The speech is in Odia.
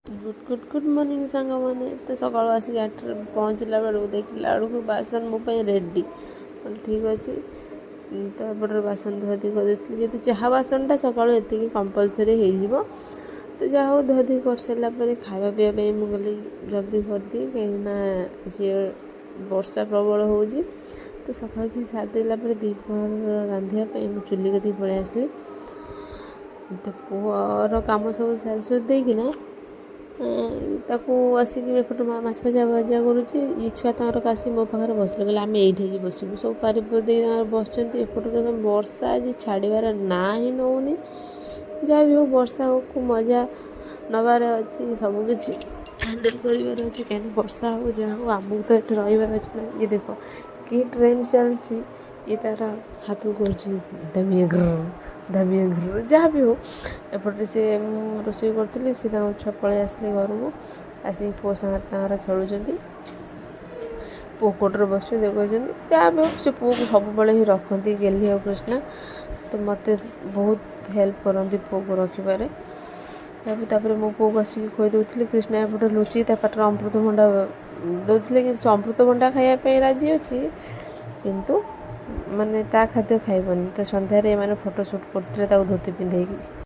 ଗୁଡ୍ ମର୍ଣ୍ଣିଂ ସାଙ୍ଗମାନେ। ତ ସକାଳୁ ଆସିକି 8ଟାରେ ପହଞ୍ଚିଲା ବେଳକୁ ଦେଖିଲା ବେଳକୁ ବାସନ ମୋ ପାଇଁ ରେଡ଼ି। ଠିକ୍ ଅଛି। ତ ଏପଟରେ ବାସନ ଧୁଆଧୁଇ କରିଦେଇଥିଲି, ଯେହେତୁ ଚାହା ବାସନଟା ସକାଳୁ ଏତିକି କମ୍ପଲସରି ହେଇଯିବ। ତ ଯାହା ହଉ ଧୁଆଧୁଇ କରିସାରିଲା ପରେ ଖାଇବା ପିଇବା ପାଇଁ ମୁଁ ଗଲି ଜଲ୍ଦି କରିଦିଏ, କାହିଁକିନା ଆଜି ବର୍ଷା ପ୍ରବଳ ହେଉଛି। ତ ସକାଳୁ ଖିଆ ସାରିଦେଲା ପରେ ଦ୍ୱିପହର ରାନ୍ଧିବା ପାଇଁ ମୁଁ ଚୁଲି କତିକି ପଳେଇ ଆସିଲି। ତ ପୁଅର କାମ ସବୁ ସାରି ସୁରି ଦେଇକିନା ତାକୁ ଆସିକି ଏପଟେ ମାଛ ଭଜା କରୁଛି। ଏ ଛୁଆ ତାଙ୍କର ଆସି ମୋ ପାଖରେ ବସିଲେ, କହିଲେ ଆମେ ଏଇଠି ଆଜି ବସିବୁ। ସବୁ ପାରିପରି ଦେଇ ତାଙ୍କର ବସିଛନ୍ତି। ଏପଟୁ ତ ବର୍ଷା ଆଜି ଛାଡ଼ିବାର ନାଁ ହିଁ ନେଉନି। ଯାହା ବି ହଉ ବର୍ଷାକୁ ମଜା ନେବାର ଅଛି, ସବୁକିଛି ହ୍ୟାଣ୍ଡେଲ୍ କରିବାର ଅଛି। କାହିଁକି ବର୍ଷା ହଉ ଯାହା ହଉ ଆମକୁ ତ ଏଠି ରହିବାର ଅଛି ନା। ଇଏ ଦେଖ କି ଟ୍ରେନ୍ ଚାଲିଛି, ଇଏ ତାର ହାତକୁ କରୁଛି ଦାମିଆ ଘର ଯାହା ବି ହଉ। ଏପଟେ ସେ ମୁଁ ରୋଷେଇ କରୁଥିଲି, ସେ ତାଙ୍କ ଛୁଆ ପଳେଇ ଆସିଲେ ଘରକୁ। ଆସିକି ପୁଅ ସାଙ୍ଗରେ ତାଙ୍କର ଖେଳୁଛନ୍ତି। ପୁଅ କୋଟରେ ବସୁଛନ୍ତି, କରିଛନ୍ତି। ଯାହା ବି ହଉ ସେ ପୁଅକୁ ସବୁବେଳେ ହିଁ ରଖନ୍ତି ଗେହ୍ଲି ଆଉ କୃଷ୍ଣା। ତ ମୋତେ ବହୁତ ହେଲ୍ପ କରନ୍ତି ପୁଅକୁ ରଖିବାରେ। ତାପରେ ମୋ ପୁଅକୁ ଆସିକି ଖୋଇ ଦେଉଥିଲି। କୃଷ୍ଣା ଏପଟେ ଲୁଚିକି ତା ପାଟିରେ ଅମୃତଭଣ୍ଡା ଦେଉଥିଲେ, କିନ୍ତୁ ସେ ଅମୃତଭଣ୍ଡା ଖାଇବା ପାଇଁ ରାଜି ଅଛି, କିନ୍ତୁ ମାନେ ତା ଖାଦ୍ୟ ଖାଇବନି। ତ ସନ୍ଧ୍ୟାରେ ଏମାନେ ଫଟୋ ସୁଟ୍ କରୁଥିଲେ ତାକୁ ଧୋତି ପିନ୍ଧେଇକି।